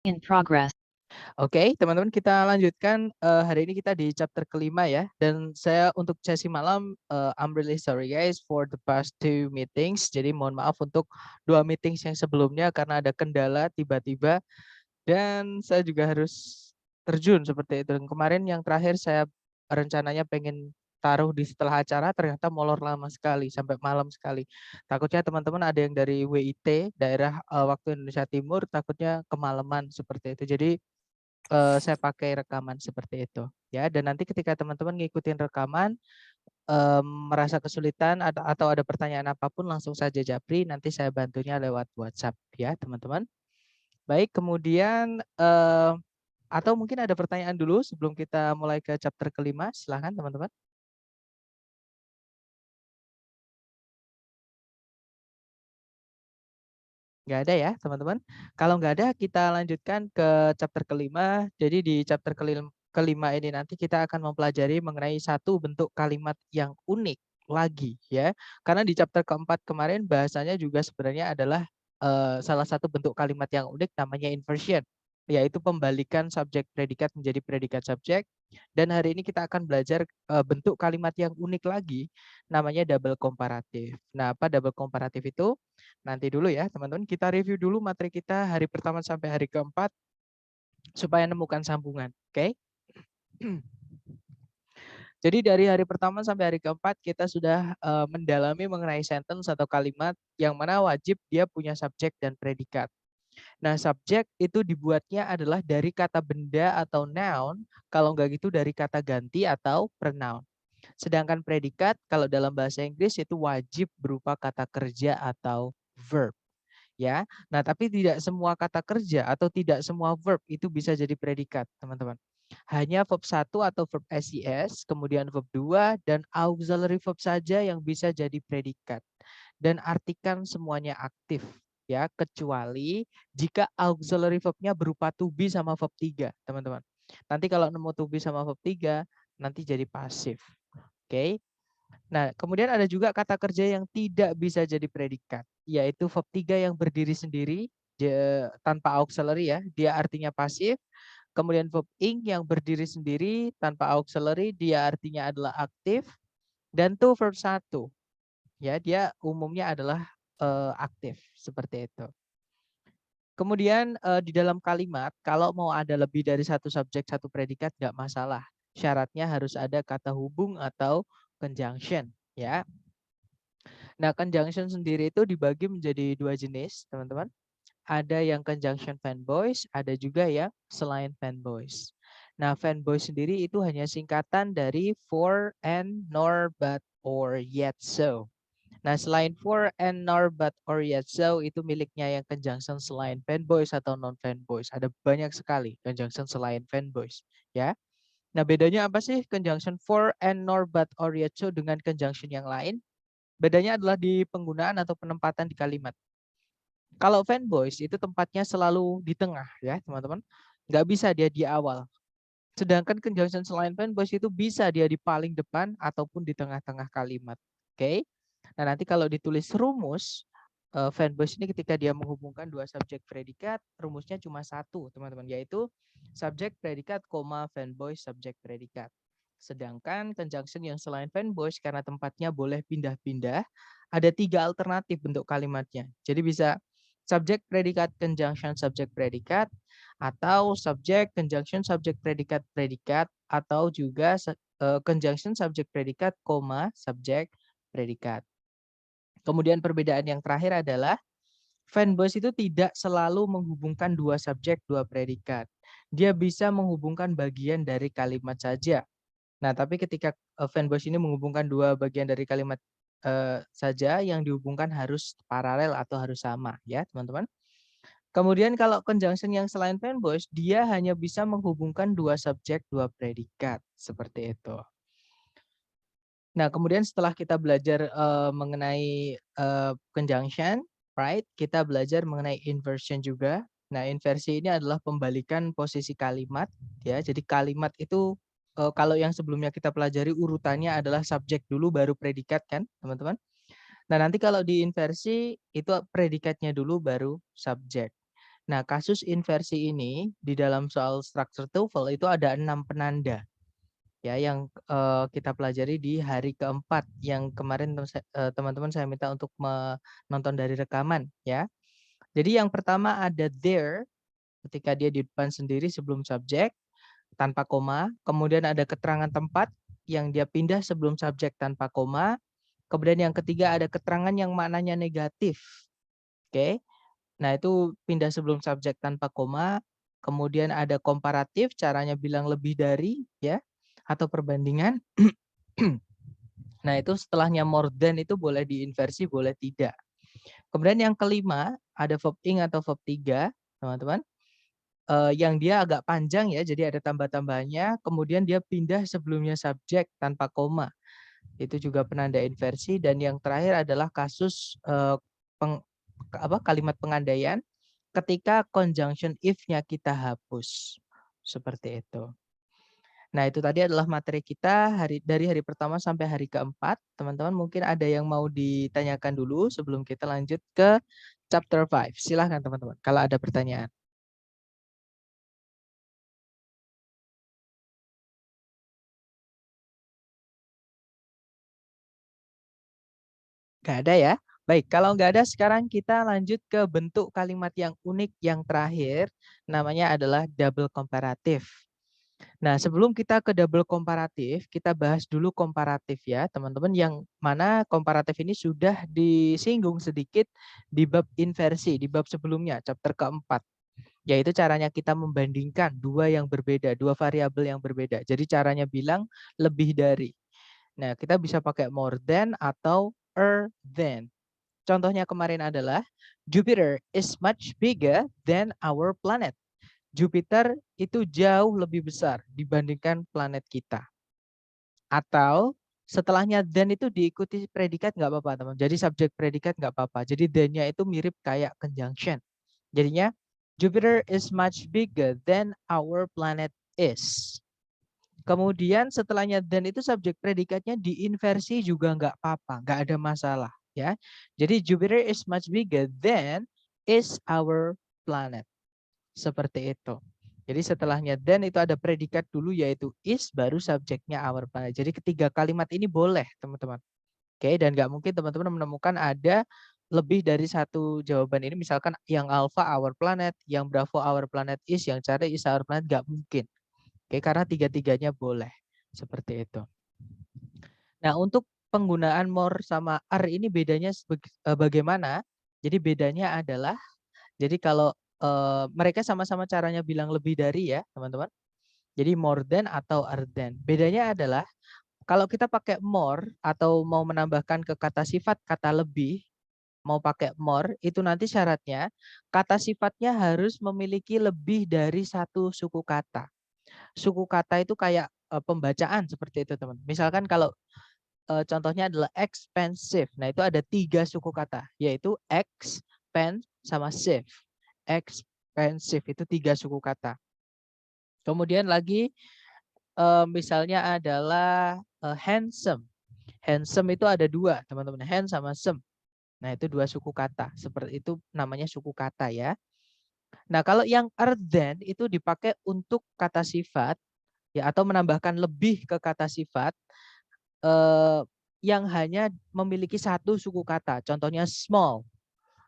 In progress. Oke, teman-teman kita lanjutkan, hari ini kita di chapter kelima ya, dan saya untuk sesi malam, I'm really sorry guys for the past 2 meetings. Jadi mohon maaf untuk 2 meetings yang sebelumnya karena ada kendala tiba-tiba dan saya juga harus terjun seperti itu. Dan kemarin yang terakhir saya rencananya pengen taruh di setelah acara, ternyata molor lama sekali, sampai malam sekali. Takutnya teman-teman ada yang dari WIT, daerah, waktu Indonesia Timur, takutnya kemalaman seperti itu. Jadi saya pakai rekaman seperti itu ya, dan nanti ketika teman-teman ngikutin rekaman, merasa kesulitan atau ada pertanyaan apapun langsung saja japri, nanti saya bantunya lewat WhatsApp ya teman-teman. Baik, kemudian, atau mungkin ada pertanyaan dulu sebelum kita mulai ke chapter kelima, silahkan teman-teman. Nggak ada ya teman-teman? Kalau nggak ada kita lanjutkan ke chapter kelima. Jadi di chapter kelima ini nanti kita akan mempelajari mengenai satu bentuk kalimat yang unik lagi ya. Karena di chapter keempat kemarin bahasanya juga sebenarnya adalah salah satu bentuk kalimat yang unik namanya inversion, yaitu pembalikan subjek predikat menjadi predikat subjek. Dan hari ini kita akan belajar bentuk kalimat yang unik lagi namanya double komparatif. Nah, apa double komparatif itu? Nanti dulu ya teman-teman, kita review dulu materi kita hari pertama sampai hari keempat supaya nemukan sambungan, oke? Jadi dari hari pertama sampai hari keempat kita sudah mendalami mengenai sentence atau kalimat yang mana wajib dia punya subjek dan predikat. Nah, subjek itu dibuatnya adalah dari kata benda atau noun, kalau nggak gitu dari kata ganti atau pronoun. Sedangkan predikat kalau dalam bahasa Inggris itu wajib berupa kata kerja atau verb. Ya. Nah, tapi tidak semua kata kerja atau tidak semua verb itu bisa jadi predikat, teman-teman. Hanya verb 1 atau verb SIS, kemudian verb 2 dan auxiliary verb saja yang bisa jadi predikat. Dan artikan semuanya aktif ya, kecuali jika auxiliary verbnya berupa to be sama verb 3, teman-teman. Nanti kalau nemu to be sama verb 3 nanti jadi pasif. Oke. Nah, kemudian ada juga kata kerja yang tidak bisa jadi predikat, yaitu verb 3 yang berdiri sendiri tanpa auxiliary ya, dia artinya pasif. Kemudian verb ing yang berdiri sendiri tanpa auxiliary, dia artinya adalah aktif. Dan to verb 1, ya dia umumnya adalah aktif, seperti itu. Kemudian di dalam kalimat, kalau mau ada lebih dari satu subjek, satu predikat, nggak masalah. Syaratnya harus ada kata hubung atau conjunction, ya. Nah, conjunction sendiri itu dibagi menjadi 2 jenis, teman-teman. Ada yang conjunction fanboys, ada juga yang selain fanboys. Nah, fanboys sendiri itu hanya singkatan dari for, and, nor, but, or, yet, so. Nah, selain for, and, nor, but, or, yet, so itu miliknya yang conjunction selain fanboys atau non fanboys. Ada banyak sekali conjunction selain fanboys, ya. Nah, bedanya apa sih conjunction for, and, nor, but, or, yet, so dengan conjunction yang lain? Bedanya adalah di penggunaan atau penempatan di kalimat. Kalau fanboys itu tempatnya selalu di tengah ya teman-teman. Nggak bisa dia di awal. Sedangkan conjunction selain fanboys itu bisa dia di paling depan ataupun di tengah-tengah kalimat. Oke. Nah, nanti kalau ditulis rumus, fanboys ini ketika dia menghubungkan dua subjek predikat, rumusnya cuma satu teman-teman, yaitu subjek predikat, fanboys subjek predikat. Sedangkan conjunction yang selain fanboys karena tempatnya boleh pindah-pindah, ada 3 alternatif bentuk kalimatnya. Jadi bisa subjek predikat conjunction subjek predikat, atau subjek conjunction subjek predikat predikat, atau juga conjunction subjek predikat, subjek predikat. Kemudian perbedaan yang terakhir adalah fanboys itu tidak selalu menghubungkan dua subjek, dua predikat. Dia bisa menghubungkan bagian dari kalimat saja. Nah, tapi ketika fanboys ini menghubungkan dua bagian dari kalimat saja, yang dihubungkan harus paralel atau harus sama ya, teman-teman. Kemudian kalau conjunction yang selain fanboys, dia hanya bisa menghubungkan dua subjek, dua predikat, seperti itu. Nah, kemudian setelah kita belajar mengenai conjunction, right? Kita belajar mengenai inversion juga. Nah, inversi ini adalah pembalikan posisi kalimat, ya. Jadi kalimat itu kalau yang sebelumnya kita pelajari urutannya adalah subjek dulu baru predikat kan, teman-teman. Nah, nanti kalau di inversi itu predikatnya dulu baru subjek. Nah, kasus inversi ini di dalam soal structure TOEFL itu ada 6 penanda ya yang kita pelajari di hari keempat yang kemarin teman-teman saya minta untuk menonton dari rekaman ya. Jadi yang pertama ada there ketika dia di depan sendiri sebelum subjek tanpa koma, kemudian ada keterangan tempat yang dia pindah sebelum subjek tanpa koma. Kemudian yang ketiga ada keterangan yang maknanya negatif. Oke. Nah, itu pindah sebelum subjek tanpa koma. Kemudian ada komparatif, caranya bilang lebih dari ya atau perbandingan. Nah, itu setelahnya more than itu boleh diinversi, boleh tidak. Kemudian yang kelima ada verb ing atau verb 3, teman-teman. Yang dia agak panjang ya, jadi ada tambah-tambahnya. Kemudian dia pindah sebelumnya subjek tanpa koma. Itu juga penanda inversi. Dan yang terakhir adalah kasus kalimat pengandaian ketika conjunction if-nya kita hapus. Seperti itu. Nah, itu tadi adalah materi kita dari hari pertama sampai hari keempat. Teman-teman mungkin ada yang mau ditanyakan dulu sebelum kita lanjut ke chapter 5. Silahkan teman-teman kalau ada pertanyaan. Nggak ada ya? Baik, kalau nggak ada sekarang kita lanjut ke bentuk kalimat yang unik yang terakhir. Namanya adalah double comparative. Nah, sebelum kita ke double komparatif, kita bahas dulu komparatif ya, teman-teman, yang mana komparatif ini sudah disinggung sedikit di bab inversi, di bab sebelumnya, chapter keempat. Yaitu caranya kita membandingkan dua yang berbeda, dua variabel yang berbeda. Jadi caranya bilang lebih dari. Nah, kita bisa pakai more than atau than. Contohnya kemarin adalah Jupiter is much bigger than our planet. Jupiter itu jauh lebih besar dibandingkan planet kita. Atau setelahnya than itu diikuti predikat nggak apa-apa teman. Jadi subjek predikat nggak apa-apa. Jadi than-nya itu mirip kayak conjunction. Jadinya Jupiter is much bigger than our planet is. Kemudian setelahnya than itu subjek predikatnya diinversi juga nggak apa-apa, nggak ada masalah ya. Jadi Jupiter is much bigger than is our planet. Seperti itu. Jadi setelahnya then itu ada predikat dulu yaitu is baru subjeknya our planet. Jadi ketiga kalimat ini boleh teman-teman. Oke, dan nggak mungkin teman-teman menemukan ada lebih dari satu jawaban ini. Misalkan yang alpha our planet, yang bravo our planet is, yang cari is our planet, nggak mungkin. Oke, karena tiga-tiganya boleh. Seperti itu. Nah, untuk penggunaan more sama are ini bedanya bagaimana? Jadi bedanya adalah, jadi kalau mereka sama-sama caranya bilang lebih dari ya, teman-teman. Jadi more than atau are than. Bedanya adalah kalau kita pakai more atau mau menambahkan ke kata sifat kata lebih, mau pakai more, itu nanti syaratnya kata sifatnya harus memiliki lebih dari satu suku kata. Suku kata itu kayak pembacaan seperti itu, teman. Misalkan kalau contohnya adalah expensive. Nah, itu ada 3 suku kata, yaitu expensive sama save. Expensive itu 3 suku kata. Kemudian lagi misalnya adalah handsome. Handsome itu ada 2, teman-teman. Hand sama some. Nah, itu 2 suku kata. Seperti itu namanya suku kata ya. Nah, kalau yang are than itu dipakai untuk kata sifat ya atau menambahkan lebih ke kata sifat yang hanya memiliki satu suku kata. Contohnya small.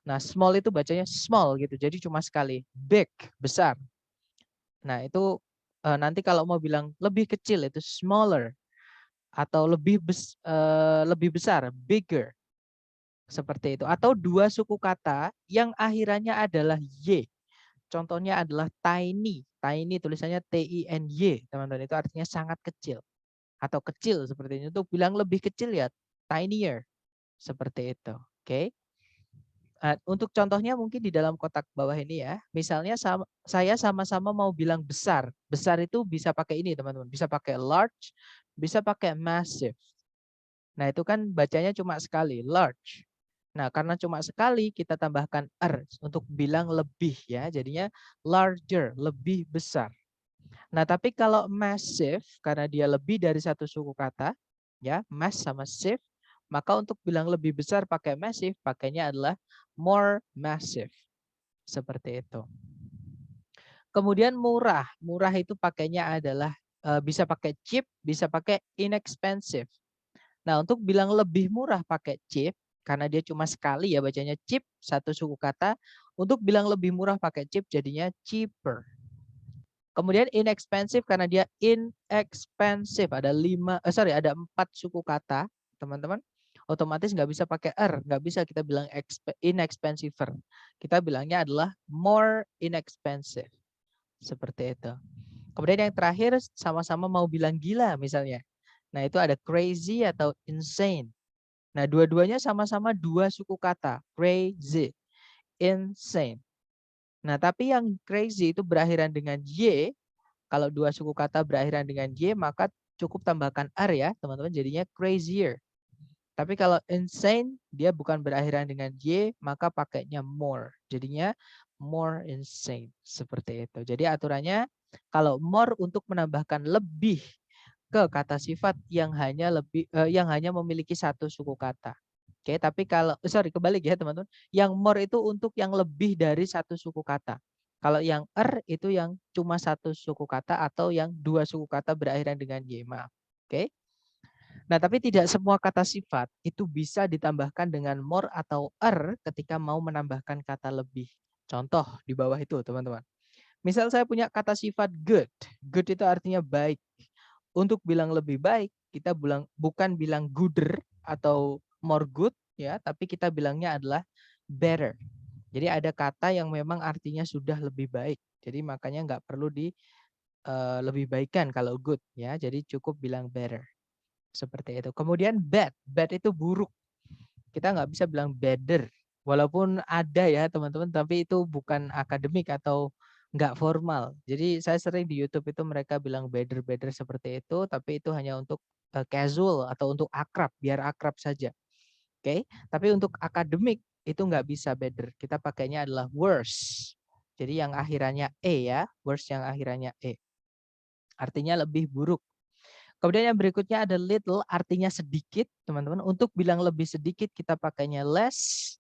Nah, small itu bacanya small gitu. Jadi cuma sekali. Big, besar. Nah, itu nanti kalau mau bilang lebih kecil itu smaller atau lebih besar, bigger. Seperti itu. Atau 2 suku kata yang akhirannya adalah y. Contohnya adalah tiny. Tiny tulisannya T-I-N-Y. Teman-teman, itu artinya sangat kecil. Atau kecil seperti ini. Untuk bilang lebih kecil ya tinier. Seperti itu. Oke. Untuk contohnya mungkin di dalam kotak bawah ini ya. Misalnya saya sama-sama mau bilang besar. Besar itu bisa pakai ini teman-teman. Bisa pakai large, bisa pakai massive. Nah, itu kan bacanya cuma sekali, large. Nah, karena cuma sekali kita tambahkan untuk bilang lebih ya. Jadinya larger, lebih besar. Nah, tapi kalau massive karena dia lebih dari satu suku kata ya, mass sama sieve, maka untuk bilang lebih besar pakai massive, pakainya adalah more massive. Seperti itu. Kemudian murah. Murah itu pakainya adalah bisa pakai cheap, bisa pakai inexpensive. Nah, untuk bilang lebih murah pakai cheap, karena dia cuma sekali ya bacanya cheap, satu suku kata. Untuk bilang lebih murah pakai cheap jadinya cheaper. Kemudian inexpensive karena dia inexpensive. Ada ada 4 suku kata, teman-teman. Otomatis nggak bisa pakai nggak bisa kita bilang inexpensiver. Kita bilangnya adalah more inexpensive. Seperti itu. Kemudian yang terakhir sama-sama mau bilang gila misalnya. Nah, itu ada crazy atau insane. Nah, dua-duanya sama-sama 2 suku kata. Crazy, insane. Nah, tapi yang crazy itu berakhiran dengan Y. Kalau 2 suku kata berakhiran dengan Y, maka cukup tambahkan R ya, teman-teman. Jadinya crazier. Tapi kalau insane, dia bukan berakhiran dengan Y, maka pakainya more. Jadinya more insane. Seperti itu. Jadi aturannya, kalau more untuk menambahkan lebih ke kata sifat yang hanya memiliki 1 suku kata. Oke, tapi kalau kebalik ya teman-teman. Yang more itu untuk yang lebih dari 1 suku kata. Kalau yang itu yang cuma 1 suku kata atau yang 2 suku kata berakhiran dengan y, maaf. Oke. Nah, tapi tidak semua kata sifat itu bisa ditambahkan dengan more atau ketika mau menambahkan kata lebih. Contoh di bawah itu, teman-teman. Misal saya punya kata sifat good. Good itu artinya baik. Untuk bilang lebih baik, kita bukan bilang gooder atau more good ya, tapi kita bilangnya adalah better. Jadi ada kata yang memang artinya sudah lebih baik. Jadi makanya nggak perlu lebih baikkan kalau good ya. Jadi cukup bilang better. Seperti itu. Kemudian bad. Bad itu buruk. Kita nggak bisa bilang better. Walaupun ada ya teman-teman, tapi itu bukan akademik atau nggak formal. Jadi saya sering di YouTube itu mereka bilang better seperti itu, tapi itu hanya untuk casual atau untuk akrab, biar akrab saja. Oke, tapi untuk akademik itu nggak bisa better. Kita pakainya adalah worse. Jadi yang akhirannya E ya, worse yang akhirannya E. Artinya lebih buruk. Kemudian yang berikutnya ada little, artinya sedikit, teman-teman. Untuk bilang lebih sedikit kita pakainya less.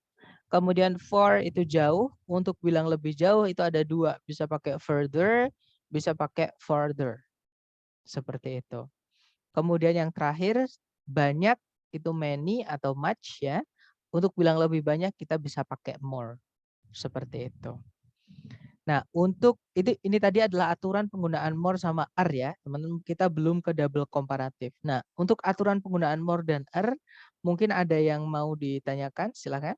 Kemudian far itu jauh. Untuk bilang lebih jauh itu ada 2. Bisa pakai further, bisa pakai farther. Seperti itu. Kemudian yang terakhir, banyak itu many atau much ya. Untuk bilang lebih banyak kita bisa pakai more. Seperti itu. Nah, untuk ini tadi adalah aturan penggunaan more sama are ya, teman-teman. Kita belum ke double komparatif. Nah, untuk aturan penggunaan more dan are, mungkin ada yang mau ditanyakan, silakan.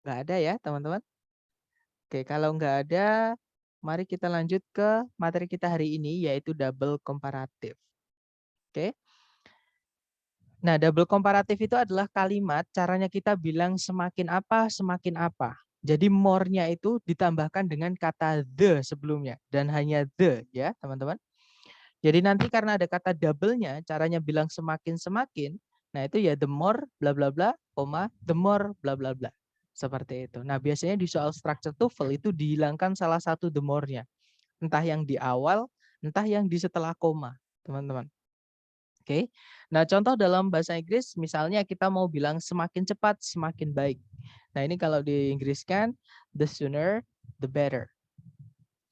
Nggak ada ya, teman-teman? Oke, kalau nggak ada, mari kita lanjut ke materi kita hari ini, yaitu double komparatif. Oke. Nah, double komparatif itu adalah kalimat caranya kita bilang semakin apa. Jadi more-nya itu ditambahkan dengan kata the sebelumnya dan hanya the ya, teman-teman. Jadi nanti karena ada kata double-nya, caranya bilang semakin. Nah, itu ya the more bla bla bla, the more bla bla bla. Seperti itu. Nah, biasanya di soal structure TOEFL itu dihilangkan salah satu the more-nya. Entah yang di awal, entah yang di setelah koma, teman-teman. Oke. Nah, contoh dalam bahasa Inggris misalnya kita mau bilang semakin cepat semakin baik. Nah, ini kalau di Inggris kan the sooner the better.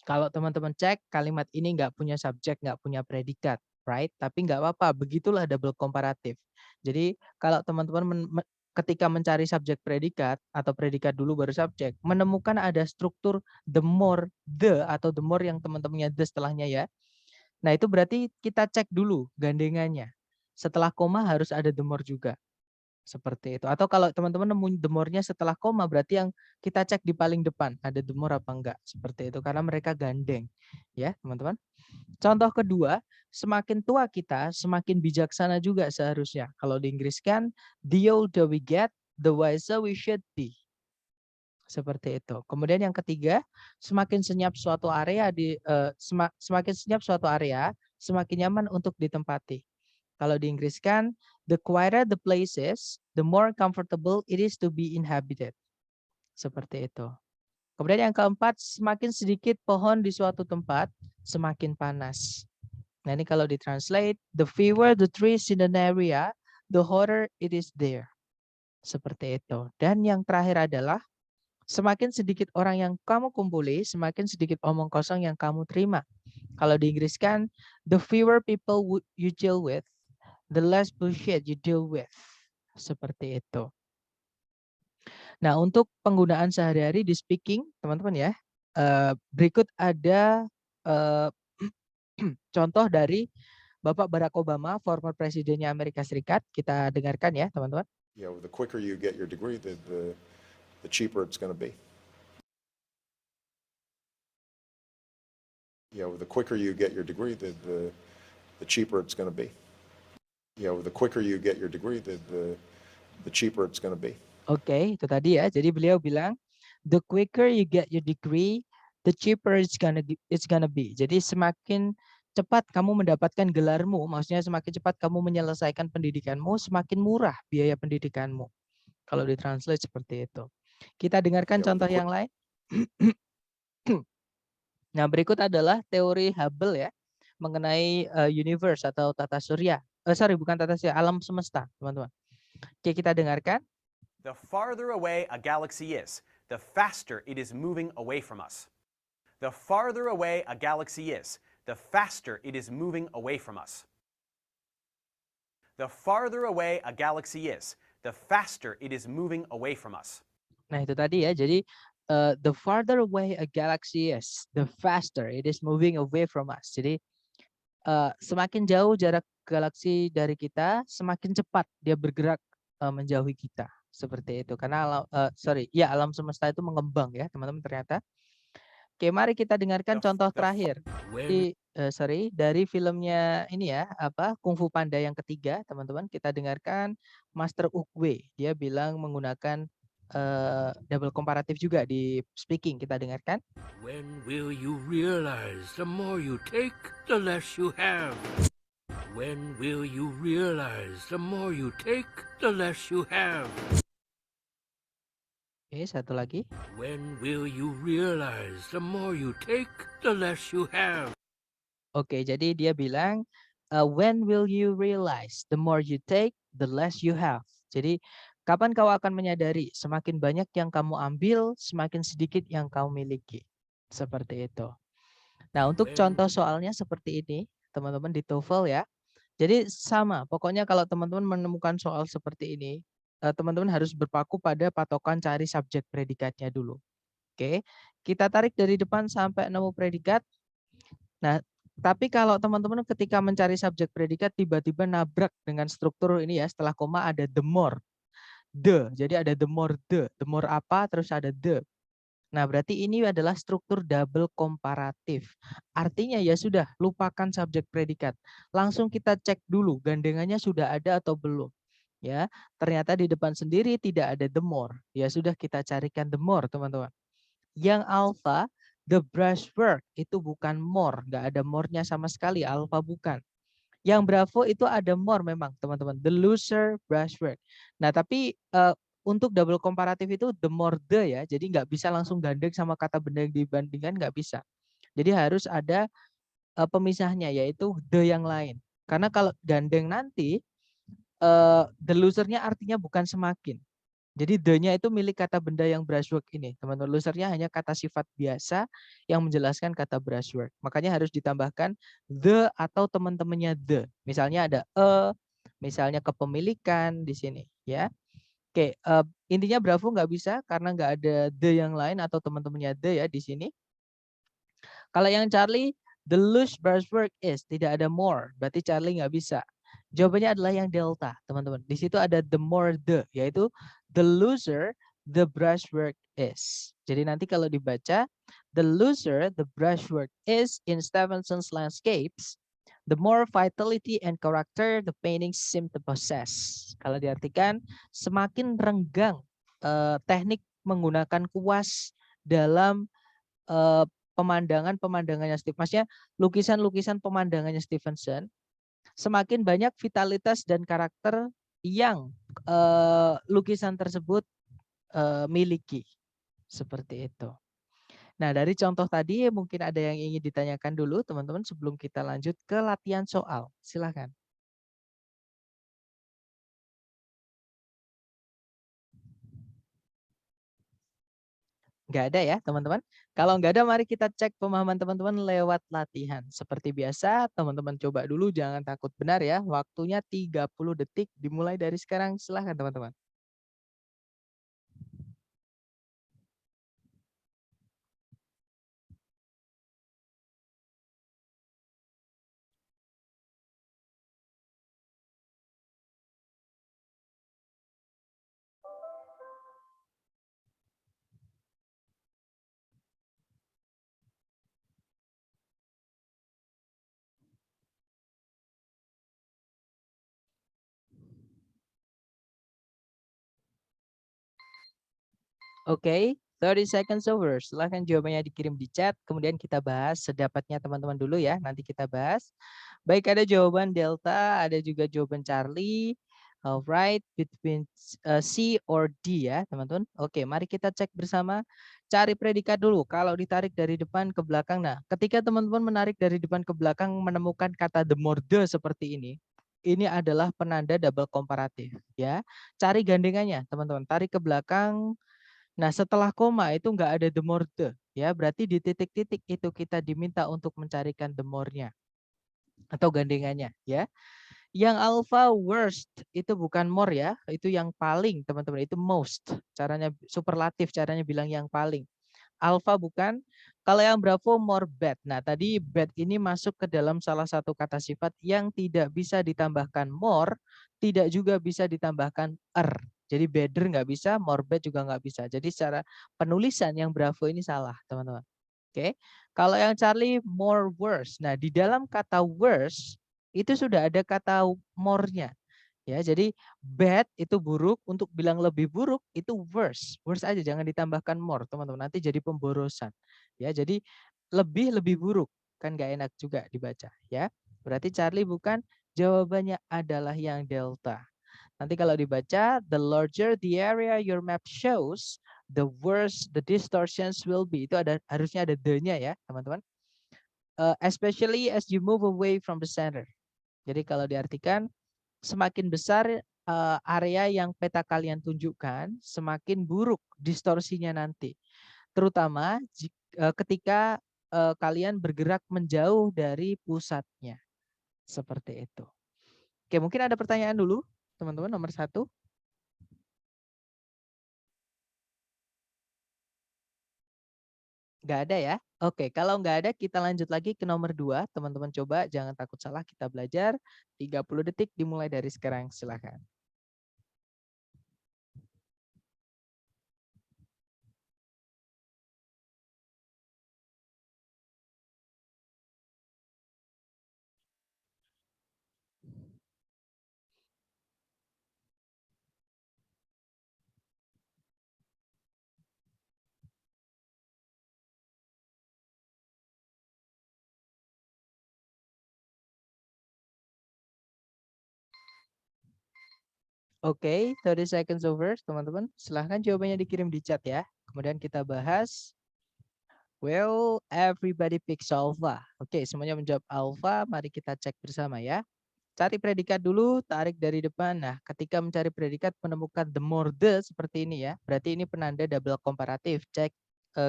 Kalau teman-teman cek kalimat ini nggak punya subjek, nggak punya predikat, right? Tapi nggak apa-apa, begitulah double komparatif. Jadi kalau teman-teman ketika mencari subjek predikat atau predikat dulu baru subjek, menemukan ada struktur the more the atau the more yang teman-temannya the setelahnya ya. Nah, itu berarti kita cek dulu gandengannya. Setelah koma harus ada the more juga. Seperti itu. Atau kalau teman-teman nemuin the more-nya setelah koma, berarti yang kita cek di paling depan, ada the more apa enggak. Seperti itu, karena mereka gandeng. Ya, teman-teman. Contoh kedua, semakin tua kita, semakin bijaksana juga seharusnya. Kalau di Inggris kan, the older we get, the wiser we should be. Seperti itu. Kemudian yang ketiga, semakin senyap suatu area semakin senyap suatu area, semakin nyaman untuk ditempati. Kalau di Inggris kan, the quieter the places, the more comfortable it is to be inhabited. Seperti itu. Kemudian yang keempat, semakin sedikit pohon di suatu tempat, semakin panas. Nah, ini kalau ditranslate, the fewer the trees in an area, the hotter it is there. Seperti itu. Dan yang terakhir adalah semakin sedikit orang yang kamu kumpuli, semakin sedikit omong kosong yang kamu terima. Kalau di Inggris kan, the fewer people you deal with, the less bullshit you deal with. Seperti itu. Nah, untuk penggunaan sehari-hari di speaking, teman-teman ya, berikut ada contoh dari Bapak Barack Obama, former presidennya Amerika Serikat. Kita dengarkan ya, teman-teman. You know, the quicker you get your degree, the cheaper it's going to be. You know, the quicker you get your degree, the cheaper it's going to be. You know, the quicker you get your degree, the cheaper it's going to be. Oke, itu tadi ya. Jadi beliau bilang, the quicker you get your degree, the cheaper it's gonna be. Jadi semakin cepat kamu mendapatkan gelarmu, maksudnya semakin cepat kamu menyelesaikan pendidikanmu, semakin murah biaya pendidikanmu. Kalau ditranslate seperti itu. Kita dengarkan contoh yang lain. Nah, berikut adalah teori Hubble ya, mengenai universe atau tata surya. Bukan tata surya, alam semesta, teman-teman. Oke, kita dengarkan. The farther away a galaxy is, the faster it is moving away from us. The farther away a galaxy is, the faster it is moving away from us. The farther away a galaxy is, the faster it is moving away from us. Nah, itu tadi ya. Jadi the farther away a galaxy is, the faster it is moving away from us. Jadi semakin jauh jarak galaksi dari kita, semakin cepat dia bergerak menjauhi kita. Seperti itu. Karena alam semesta itu mengembang ya, teman-teman ternyata. Oke, mari kita dengarkan contoh terakhir. Dari filmnya ini ya, Kung Fu Panda yang ketiga, teman-teman. Kita dengarkan Master Oogway. Dia bilang menggunakan double komparatif juga di speaking. Kita dengarkan. When will you realize the more you take, the less you have? When will you realize the more you take, the less you have? Oke, satu lagi. When will you realize the more you take, the less you have? Oke, jadi dia bilang, when will you realize the more you take, the less you have. Jadi, kapan kau akan menyadari semakin banyak yang kamu ambil, semakin sedikit yang kau miliki. Seperti itu. Nah, untuk contoh soalnya seperti ini, teman-teman di TOEFL ya. Jadi sama, pokoknya kalau teman-teman menemukan soal seperti ini, teman-teman harus berpaku pada patokan cari subjek predikatnya dulu. Oke, kita tarik dari depan sampai nemu predikat. Nah, tapi kalau teman-teman ketika mencari subjek predikat tiba-tiba nabrak dengan struktur ini ya, setelah koma ada the more, the. Jadi ada the more apa, terus ada the. Nah, berarti ini adalah struktur double komparatif. Artinya ya sudah, lupakan subjek predikat. Langsung kita cek dulu gandengannya sudah ada atau belum. Ya, ternyata di depan sendiri tidak ada the more. Ya sudah, kita carikan the more, teman-teman. Yang alpha, the brushwork itu bukan more, nggak ada more-nya sama sekali, alpha bukan. Yang bravo itu ada more memang, teman-teman. The loser brushwork. Nah, tapi untuk double komparatif itu the more the ya, jadi nggak bisa langsung gandeng sama kata benda yang dibandingkan, nggak bisa. Jadi harus ada pemisahnya, yaitu the yang lain. Karena kalau gandeng nanti, the loser-nya artinya bukan semakin. Jadi the-nya itu milik kata benda yang brushwork ini. Teman-teman, loser-nya hanya kata sifat biasa yang menjelaskan kata brushwork. Makanya harus ditambahkan the atau teman-temannya the. Misalnya ada misalnya kepemilikan di sini ya. Oke, intinya bravo nggak bisa karena nggak ada the yang lain atau teman-temannya the ya di sini. Kalau yang Charlie, the loose brushwork is, tidak ada more, berarti Charlie nggak bisa. Jawabannya adalah yang delta, teman-teman. Di situ ada the more the, yaitu the looser the brushwork is. Jadi nanti kalau dibaca, the looser the brushwork is in Stevenson's landscapes, the more vitality and character the paintings seem to possess. Kalau diartikan, semakin renggang teknik menggunakan kuas dalam pemandangannya Steve. Maksudnya lukisan-lukisan pemandangannya Stevenson, semakin banyak vitalitas dan karakter yang lukisan tersebut miliki. Seperti itu. Nah, dari contoh tadi mungkin ada yang ingin ditanyakan dulu teman-teman sebelum kita lanjut ke latihan soal. Silakan. Nggak ada ya teman-teman? Kalau nggak ada mari kita cek pemahaman teman-teman lewat latihan. Seperti biasa teman-teman coba dulu jangan takut benar ya. Waktunya 30 detik dimulai dari sekarang. Silahkan teman-teman. Oke, 30 seconds over. Silahkan jawabannya dikirim di chat. Kemudian kita bahas sedapatnya teman-teman dulu ya. Nanti kita bahas. Baik, ada jawaban Delta, ada juga jawaban Charlie. Alright, between C or D ya teman-teman. Oke, mari kita cek bersama. Cari predikat dulu. Kalau ditarik dari depan ke belakang. Nah, ketika teman-teman menarik dari depan ke belakang menemukan kata the more the seperti ini. Ini adalah penanda double komparatif ya. Cari gandengannya teman-teman. Tarik ke belakang. Nah, setelah koma itu nggak ada the more the, ya. Berarti di titik-titik itu kita diminta untuk mencarikan the more-nya atau gandengannya, ya. Yang alpha worst itu bukan more ya, itu yang paling, teman-teman. Itu most. Caranya superlatif, caranya bilang yang paling. Alpha bukan. Kalau yang Bravo more bad. Nah, tadi bad ini masuk ke dalam salah satu kata sifat yang tidak bisa ditambahkan more, tidak juga bisa ditambahkan Jadi better nggak bisa, more bad juga nggak bisa. Jadi secara penulisan yang Bravo ini salah, teman-teman. Oke. Kalau yang Charlie more worse. Nah, di dalam kata worse itu sudah ada kata more-nya. Ya, jadi bad itu buruk, untuk bilang lebih buruk itu worse. Worse aja, jangan ditambahkan more, teman-teman. Nanti jadi pemborosan. Ya, jadi lebih buruk. Kan nggak enak juga dibaca, ya. Berarti Charlie bukan, jawabannya adalah yang delta. Nanti kalau dibaca, the larger the area your map shows, the worse the distortions will be. Itu ada, harusnya ada the-nya ya, teman-teman. Especially as you move away from the center. Jadi kalau diartikan, semakin besar area yang peta kalian tunjukkan, semakin buruk distorsinya nanti. Terutama ketika kalian bergerak menjauh dari pusatnya. Seperti itu. Oke, mungkin ada pertanyaan dulu, teman-teman, nomor 1. Nggak ada ya? Oke, kalau nggak ada kita lanjut lagi ke nomor 2. Teman-teman coba, jangan takut salah, kita belajar. 30 detik dimulai dari sekarang, silakan. Oke, 30 seconds over, teman-teman. Silahkan jawabannya dikirim di chat ya. Kemudian kita bahas. Well, everybody picks alpha. Oke, semuanya menjawab alpha. Mari kita cek bersama ya. Cari predikat dulu, tarik dari depan. Nah, ketika mencari predikat menemukan the more the seperti ini ya. Berarti ini penanda double komparatif. Cek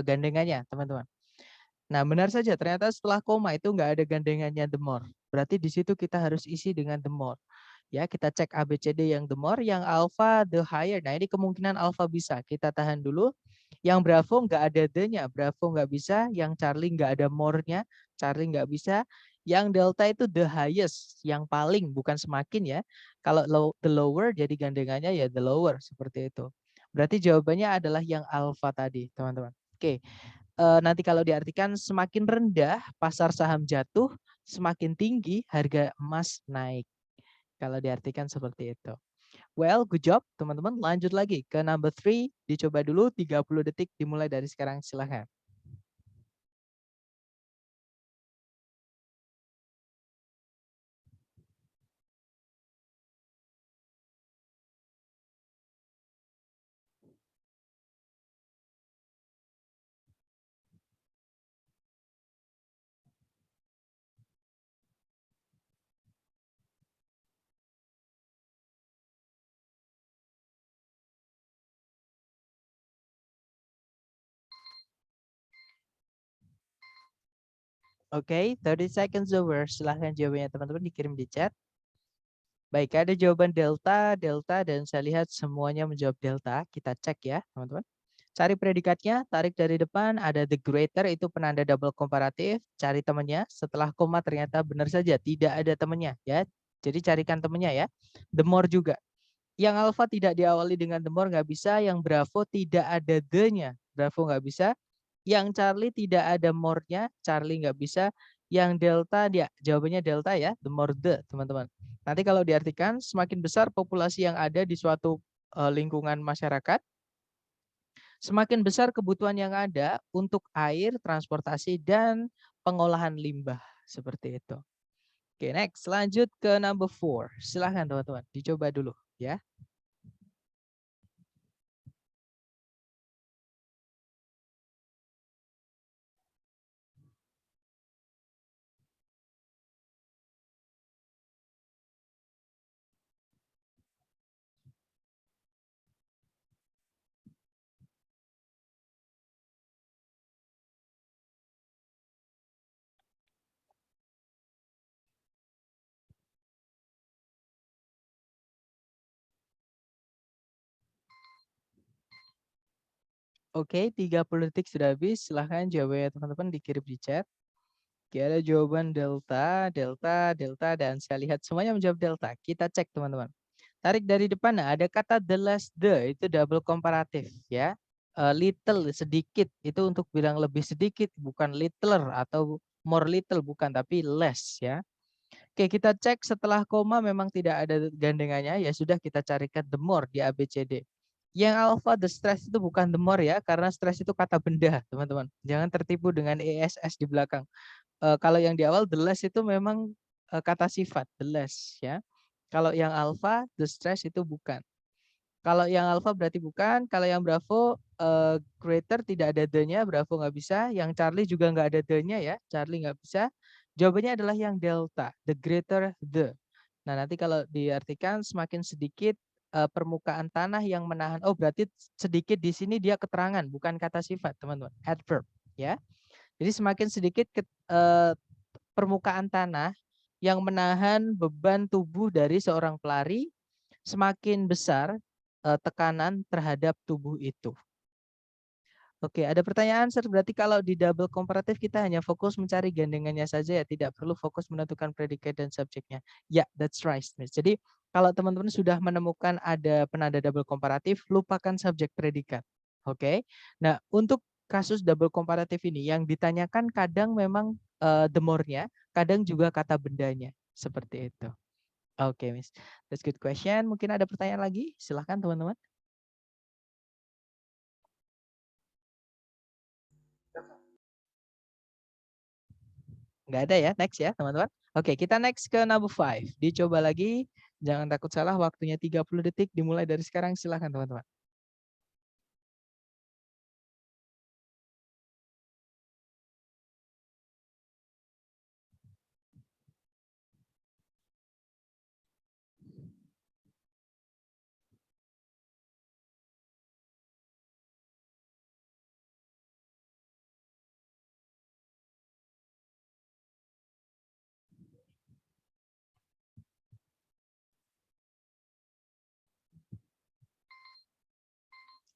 gandengannya, teman-teman. Nah, benar saja. Ternyata setelah koma itu nggak ada gandengannya the more. Berarti di situ kita harus isi dengan the more. Ya, kita cek ABCD yang the more, yang alpha the higher. Nah, ini kemungkinan alpha bisa. Kita tahan dulu. Yang Bravo nggak ada the-nya, Bravo nggak bisa. Yang Charlie nggak ada more-nya, Charlie nggak bisa. Yang Delta itu the highest, yang paling, bukan semakin ya. Kalau the lower jadi gandengannya ya the lower, seperti itu. Berarti jawabannya adalah yang alpha tadi, teman-teman. Oke, nanti kalau diartikan semakin rendah pasar saham jatuh, semakin tinggi harga emas naik. Kalau diartikan seperti itu. Well, good job teman-teman. Lanjut lagi ke number 3. Dicoba dulu 30 detik dimulai dari sekarang. Silahkan. Oke, 30 seconds over. Silahkan jawabannya teman-teman dikirim di chat. Baik, ada jawaban delta, dan saya lihat semuanya menjawab delta. Kita cek ya, teman-teman. Cari predikatnya, tarik dari depan, ada the greater, itu penanda double komparatif. Cari temannya, setelah koma ternyata benar saja, tidak ada temannya. Ya. Jadi carikan temannya ya. The more juga. Yang alpha tidak diawali dengan the more, nggak bisa. Yang bravo tidak ada the-nya. Bravo nggak bisa. Yang Charlie tidak ada more-nya. Charlie nggak bisa. Yang delta, dia jawabannya delta ya. The more the, teman-teman. Nanti kalau diartikan, semakin besar populasi yang ada di suatu lingkungan masyarakat, semakin besar kebutuhan yang ada untuk air, transportasi, dan pengolahan limbah. Seperti itu. Oke, next. Lanjut ke number 4. Silahkan teman-teman. Dicoba dulu ya. Oke, 30 detik sudah habis. Silahkan jawabannya teman-teman dikirim di chat. Oke, ada jawaban delta, dan saya lihat semuanya menjawab delta. Kita cek teman-teman. Tarik dari depan, nah ada kata the less the, itu double komparatif ya. Little, sedikit, itu untuk bilang lebih sedikit, bukan littler atau more little, bukan, tapi less ya. Oke, kita cek setelah koma memang tidak ada gandengannya, ya sudah kita carikan the more di ABCD. Yang alpha, the stress itu bukan the more ya, karena stress itu kata benda, teman-teman. Jangan tertipu dengan ESS di belakang. Kalau yang di awal the less itu memang kata sifat, the less ya. Kalau yang alpha, the stress itu bukan. Kalau yang alpha berarti bukan. Kalau yang bravo, greater tidak ada the-nya, bravo nggak bisa. Yang Charlie juga nggak ada the-nya ya, Charlie nggak bisa. Jawabannya adalah yang delta, the greater the. Nah, nanti kalau diartikan semakin sedikit permukaan tanah yang menahan. Oh, berarti sedikit di sini dia keterangan, bukan kata sifat, teman-teman. Adverb, ya. Jadi semakin sedikit permukaan tanah yang menahan beban tubuh dari seorang pelari, semakin besar tekanan terhadap tubuh itu. Oke, ada pertanyaan, Sir. Berarti kalau di double komparatif kita hanya fokus mencari gandengannya saja ya, tidak perlu fokus menentukan predikat dan subjeknya. Ya, that's right, Miss. Jadi kalau teman-teman sudah menemukan ada penanda double komparatif, lupakan subjek predikat. Oke. Nah, untuk kasus double komparatif ini yang ditanyakan kadang memang the more-nya, kadang juga kata bendanya. Seperti itu. Oke, Miss. That's good question. Mungkin ada pertanyaan lagi? Silahkan teman-teman. Nggak ada ya, next ya teman-teman. Oke, kita next ke number 5. Dicoba lagi, jangan takut salah, waktunya 30 detik, dimulai dari sekarang, silahkan teman-teman.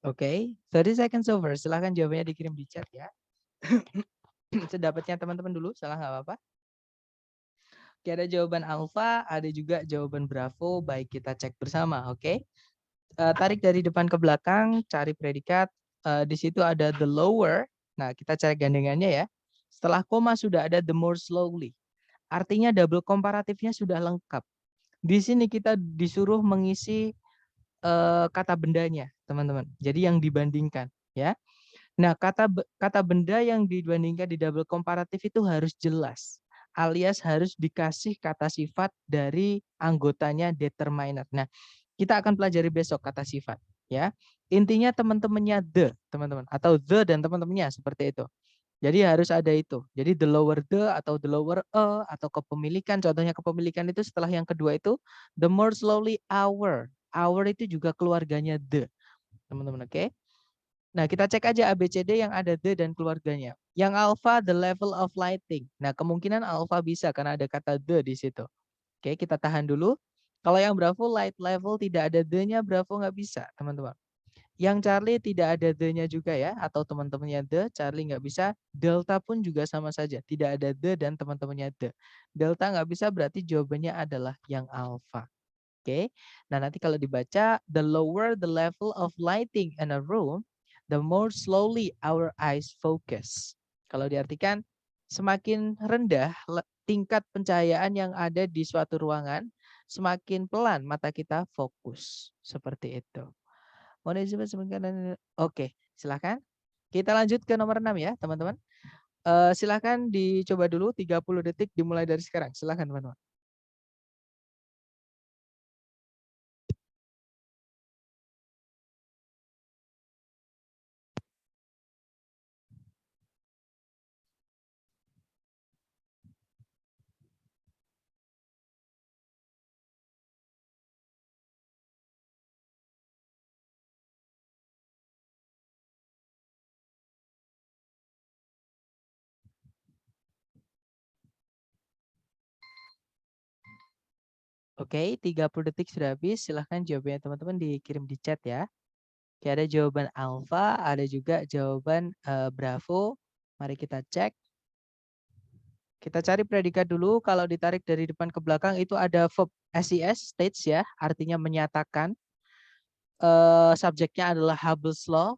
Oke, 30 seconds over, silahkan jawabannya dikirim di chat ya. Sedapatnya teman-teman dulu, salah nggak apa-apa. Oke, ada jawaban alpha, ada juga jawaban bravo, baik kita cek bersama, oke. Tarik dari depan ke belakang, cari predikat, di situ ada the lower, nah kita cari gandengannya ya. Setelah koma sudah ada the more slowly, artinya double komparatifnya sudah lengkap. Di sini kita disuruh mengisi kata bendanya, teman-teman. Jadi yang dibandingkan, ya. Nah, kata benda yang dibandingkan di double komparatif itu harus jelas, alias harus dikasih kata sifat dari anggotanya determiner. Nah, kita akan pelajari besok kata sifat, ya. Intinya teman-temannya the, teman-teman, atau the dan teman-temannya seperti itu. Jadi harus ada itu. Jadi the lower the atau the lower a atau kepemilikan. Contohnya kepemilikan itu setelah yang kedua itu the more slowly our. Our itu juga keluarganya the. Teman-teman, oke? Nah, kita cek aja ABCD yang ada the dan keluarganya. Yang alpha the level of lighting. Nah, kemungkinan alpha bisa karena ada kata the di situ. Oke, kita tahan dulu. Kalau yang Bravo light level tidak ada the-nya, Bravo nggak bisa, teman-teman. Yang Charlie tidak ada the-nya juga ya, atau teman-temannya the, Charlie nggak bisa. Delta pun juga sama saja, tidak ada the dan teman-temannya the. Delta nggak bisa berarti jawabannya adalah yang alpha. Oke, nah nanti kalau dibaca, the lower the level of lighting in a room, the more slowly our eyes focus. Kalau diartikan, semakin rendah tingkat pencahayaan yang ada di suatu ruangan, semakin pelan mata kita fokus. Seperti itu. Oke, silakan. Kita lanjut ke nomor 6 ya, teman-teman. Silakan dicoba dulu 30 detik dimulai dari sekarang. Silakan, teman-teman. Oke, 30 detik sudah habis. Silahkan jawabannya teman-teman dikirim di chat ya. Oke, ada jawaban alpha, ada juga jawaban bravo. Mari kita cek. Kita cari predikat dulu. Kalau ditarik dari depan ke belakang itu ada verb SES, states ya. Artinya menyatakan. Subjeknya adalah Hubble's Law.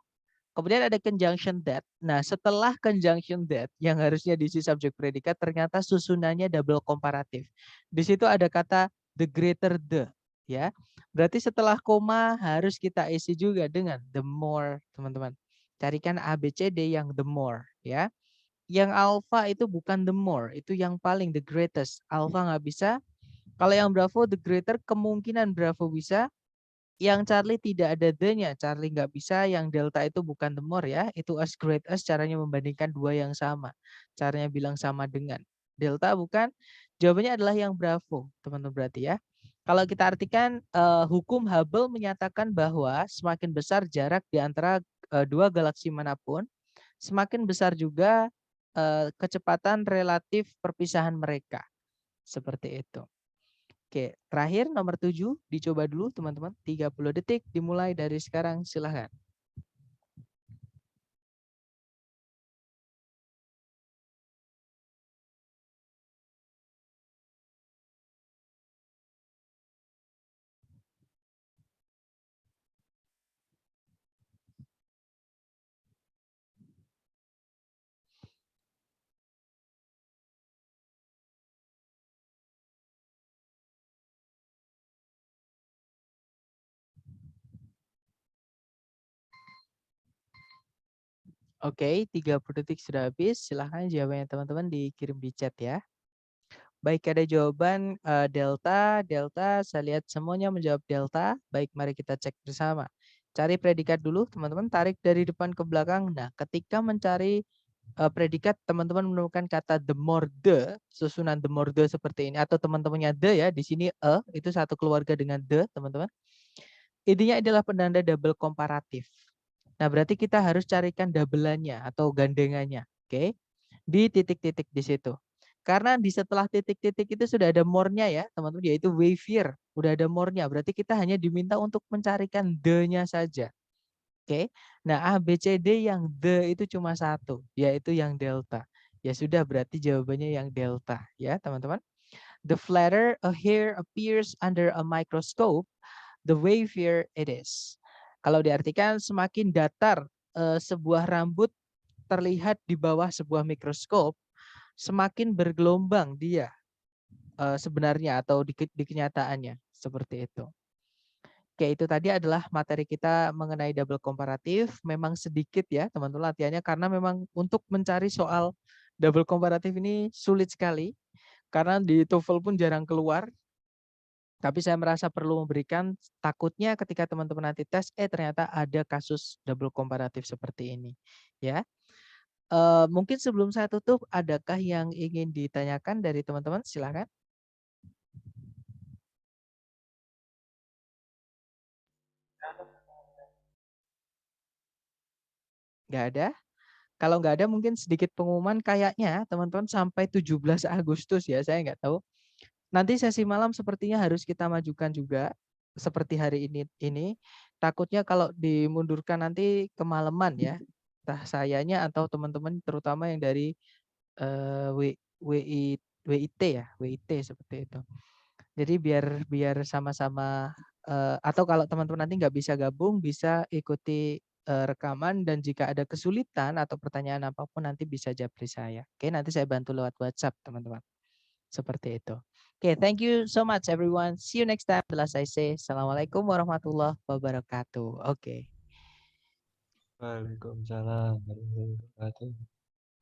Kemudian ada conjunction that. Nah, setelah conjunction that yang harusnya diisi subjek predikat ternyata susunannya double komparatif. Di situ ada kata the greater the, ya. Berarti setelah koma harus kita isi juga dengan the more, teman-teman. Carikan ABCD yang the more, ya. Yang alpha itu bukan the more, itu yang paling the greatest. Alpha nggak bisa. Kalau yang bravo the greater kemungkinan bravo bisa. Yang Charlie tidak ada the-nya, Charlie nggak bisa. Yang delta itu bukan the more ya, itu as great as, caranya membandingkan dua yang sama. Caranya bilang sama dengan. Delta bukan, jawabannya adalah yang bravo, teman-teman berarti ya. Kalau kita artikan hukum Hubble menyatakan bahwa semakin besar jarak di antara dua galaksi manapun, semakin besar juga kecepatan relatif perpisahan mereka. Seperti itu. Oke, terakhir nomor 7 dicoba dulu teman-teman. 30 detik dimulai dari sekarang, silahkan. Oke, 30 detik sudah habis. Silahkan jawabannya teman-teman dikirim di chat ya. Baik, ada jawaban delta. Delta, saya lihat semuanya menjawab delta. Baik, mari kita cek bersama. Cari predikat dulu teman-teman, tarik dari depan ke belakang. Nah, ketika mencari predikat, teman-teman menemukan kata the more the, susunan the more the seperti ini. Atau teman-temannya the ya, di sini itu satu keluarga dengan the, teman-teman. Intinya adalah penanda double komparatif. Nah, berarti kita harus carikan double-annya atau gandengannya, oke? Di titik-titik di situ. Karena di setelah titik-titik itu sudah ada more-nya ya, teman-teman, yaitu wavier. Udah ada more-nya, berarti kita hanya diminta untuk mencarikan the-nya saja. Oke. Nah, A, B, C, D yang the itu cuma satu, yaitu yang delta. Ya sudah, berarti jawabannya yang delta ya, teman-teman. The flatter a hair appears under a microscope, the wavier it is. Kalau diartikan semakin datar sebuah rambut terlihat di bawah sebuah mikroskop, semakin bergelombang dia sebenarnya atau di kenyataannya. Seperti itu. Oke, itu tadi adalah materi kita mengenai double komparatif. Memang sedikit ya teman-teman latihannya karena memang untuk mencari soal double komparatif ini sulit sekali. Karena di TOEFL pun jarang keluar. Tapi saya merasa perlu memberikan, takutnya ketika teman-teman nanti tes, ternyata ada kasus double komparatif seperti ini. Ya, mungkin sebelum saya tutup, adakah yang ingin ditanyakan dari teman-teman? Silakan. Nggak ada. Kalau nggak ada mungkin sedikit pengumuman kayaknya teman-teman sampai 17 Agustus ya, saya nggak tahu. Nanti sesi malam sepertinya harus kita majukan juga seperti hari ini. Takutnya kalau dimundurkan nanti kemalaman ya. Entah sayanya atau teman-teman terutama yang dari WIT ya, WIT seperti itu. Jadi biar sama-sama atau kalau teman-teman nanti nggak bisa gabung, bisa ikuti rekaman, dan jika ada kesulitan atau pertanyaan apapun nanti bisa japri saya. Oke, nanti saya bantu lewat WhatsApp teman-teman. Seperti itu. Oke, thank you so much everyone. See you next time. Last I say, Assalamualaikum warahmatullahi wabarakatuh. Oke. Waalaikumsalam warahmatullahi wabarakatuh.